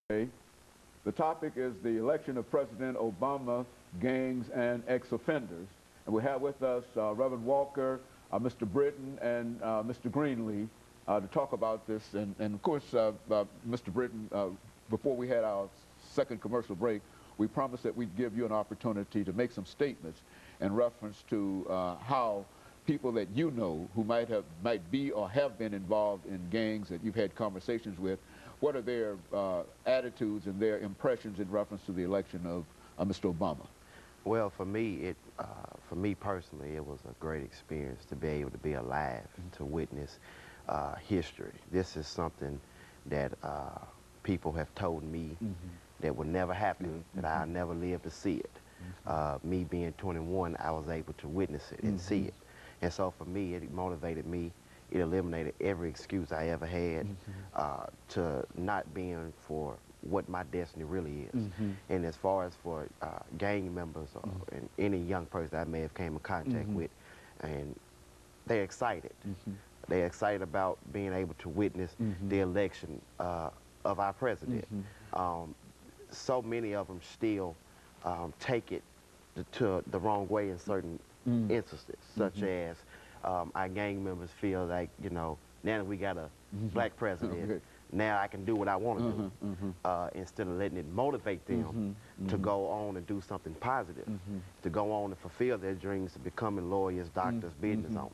The topic is the election of President Obama, gangs, and ex-offenders. And we have with us Reverend Walker, Mr. Britton, and Mr. Greenlee to talk about this. And of course, Mr. Britton, before we had our second commercial break, we promised that we'd give you an opportunity to make some statements in reference to how people that you know who might be or have been involved in gangs that you've had conversations with, what are their attitudes and their impressions in reference to the election of Mr. Obama? Well, for me personally, it was a great experience to be able to be alive and to witness history. This is something that people have told me that would never happen, that I'll never live to see it. Me being 21, I was able to witness it and see it. And so for me, it motivated me. It eliminated every excuse I ever had to not being for what my destiny really is. And as far as for gang members or and any young person I may have came in contact with, and they're excited. They're excited about being able to witness the election of our president. So many of them still take it to the wrong way in certain instances, such as our gang members feel like, you know, now that we got a black president, now I can do what I want to do, instead of letting it motivate them to go on and do something positive, to go on and fulfill their dreams of becoming lawyers, doctors, business owners.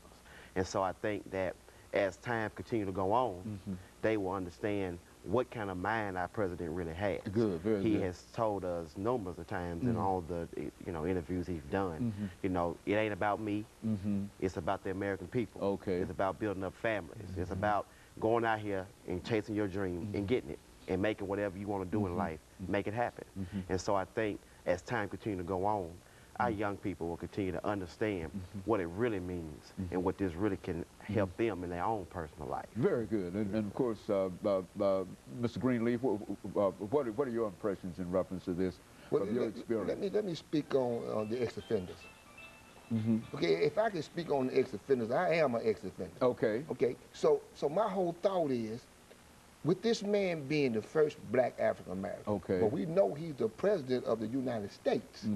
And so I think that as time continues to go on, they will understand what kind of mind our president really has. He has told us numerous of times in all the interviews he's done, you know, it ain't about me, it's about the American people. It's about building up families. It's about going out here and chasing your dream and getting it and making whatever you want to do in life, make it happen. And so I think as time continues to go on, our young people will continue to understand what it really means and what this really can help them in their own personal life. Very good. And of course, Mr. Greenlee, what are your impressions in reference to this, from your experience? Let me speak on the ex-offenders. Okay, if I can speak on the ex-offenders, I am an ex-offender. Okay, so my whole thought is, with this man being the first black African-American, but we know he's the president of the United States,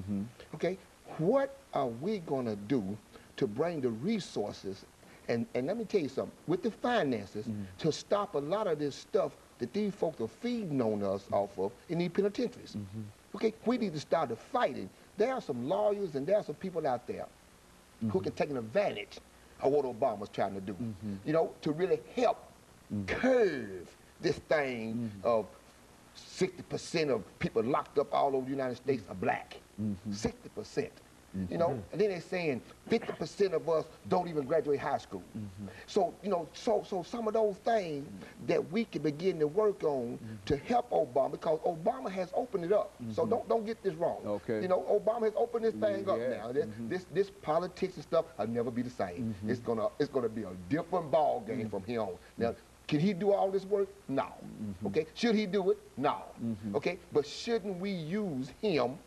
okay, what are we going to do to bring the resources, and let me tell you something, with the finances, to stop a lot of this stuff that these folks are feeding on us off of in these penitentiaries? Okay, we need to start the fighting. There are some lawyers and there are some people out there who can take an advantage of what Obama's trying to do, you know, to really help curve this thing of 60% of people locked up all over the United States are black. 60%. You know, and then they're saying 50% of us don't even graduate high school. So, you know, so some of those things that we can begin to work on to help Obama, because Obama has opened it up. So don't get this wrong. You know, Obama has opened this thing up now. This politics and stuff will never be the same. It's gonna be a different ball game from here on. Now, can he do all this work? No. Okay. Should he do it? No. Okay. But shouldn't we use him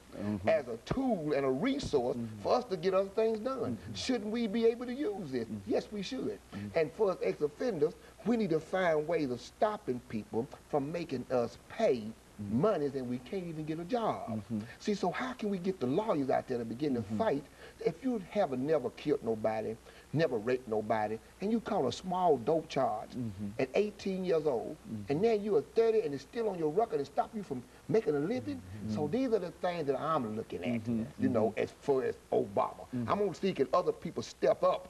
as a tool and a resource for us to get other things done? Shouldn't we be able to use it? Yes, we should. And for us ex-offenders, we need to find ways of stopping people from making us pay monies and we can't even get a job. See, so how can we get the lawyers out there to begin to fight? If you haven't never killed nobody, never raped nobody, and you caught a small dope charge at 18 years old, and then you are 30 and it's still on your record and stop you from making a living? So these are the things that I'm looking at, you know, as far as Obama. I'm gonna see can other people step up.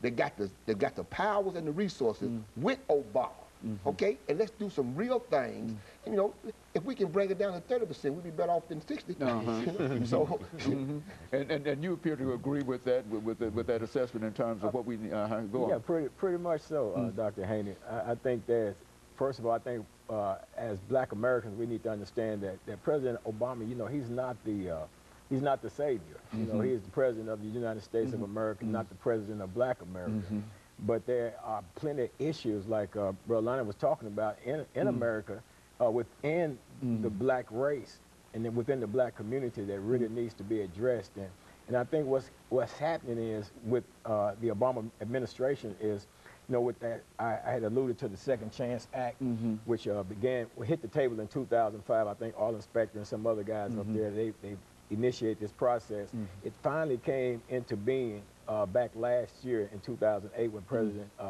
They got the powers and the resources with Obama. Okay, and let's do some real things. And, you know, if we can bring it down to 30%, we'd be better off than 60. So, and you appear to agree with that, with that assessment in terms of what we go on. Yeah, pretty much so, Dr. Haney. I think that, first of all, I think as Black Americans, we need to understand that President Obama, you know, he's not the savior. You know, he is the president of the United States of America, not the president of Black America. But there are plenty of issues, like Brother Lonnie was talking about, in America, within the black race and then within the black community that really needs to be addressed. And I think what's happening is with the Obama administration is you know, with that, I had alluded to the Second Chance Act, which hit the table in 2005. I think Arlen Specter and some other guys up there, they initiated this process. It finally came into being back last year in 2008 when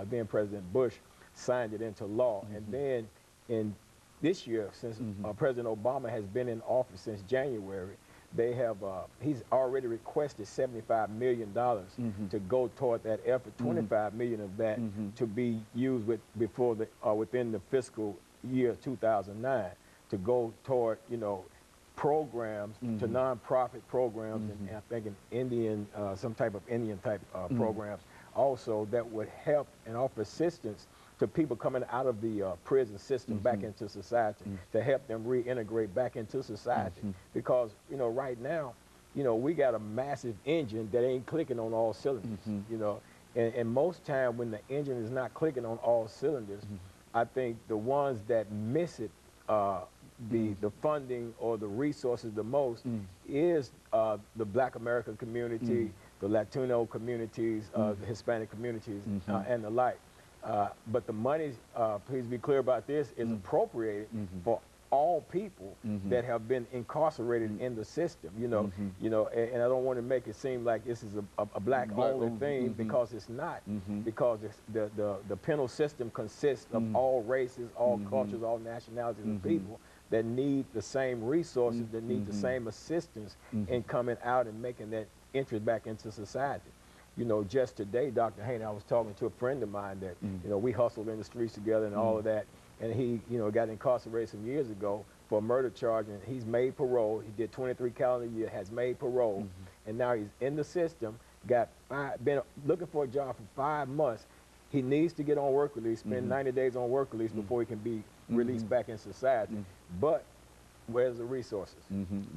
then President Bush signed it into law. And then in this year, since President Obama has been in office since January, they have he's already requested $75 million to go toward that effort. 25 million of that to be used within the fiscal year 2009 to go toward, you know, programs, to nonprofit programs, and I think an Indian, some type of Indian type programs also that would help and offer assistance to people coming out of the prison system back into society, to help them reintegrate back into society. Because, you know, right now, you know, we got a massive engine that ain't clicking on all cylinders, you know, and most time when the engine is not clicking on all cylinders, I think the ones that miss it, the funding or the resources the most is the Black American community, the Latino communities, the Hispanic communities, and the like. But the money, please be clear about this, is appropriated for all people that have been incarcerated in the system. You know, and I don't want to make it seem like this is a black only thing, because it's not. Because the penal system consists of all races, all cultures, all nationalities of people that need the same resources, that need the same assistance in coming out and making that entry back into society. You know, just today, Dr. Haney, I was talking to a friend of mine that, you know, we hustled in the streets together and all of that, and he, you know, got incarcerated some years ago for a murder charge, and he's made parole. He did 23 calendar years, has made parole, and now he's in the system, been looking for a job for 5 months. He needs to get on work release, spend 90 days on work release before he can be released back in society. But where's the resources?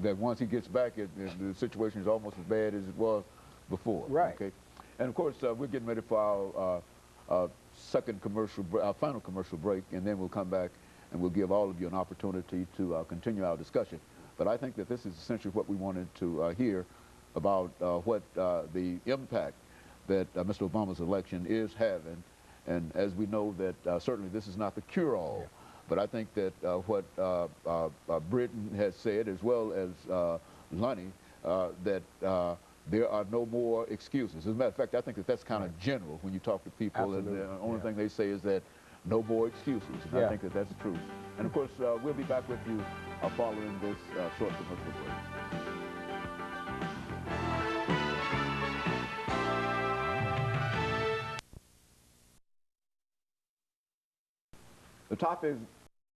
That once he gets back, the situation is almost as bad as it was before. Right. Okay. And of course, we're getting ready for our our final commercial break, and then we'll come back and we'll give all of you an opportunity to continue our discussion. But I think that this is essentially what we wanted to hear about what the impact that Mr. Obama's election is having. And as we know that certainly this is not the cure-all, but I think that what Britain has said, as well as Lonnie, that there are no more excuses. As a matter of fact, I think that that's kind of general when you talk to people. Absolutely. And the only thing they say is that no more excuses. And I think that that's true. And of course, we'll be back with you following this short commercial break. The topic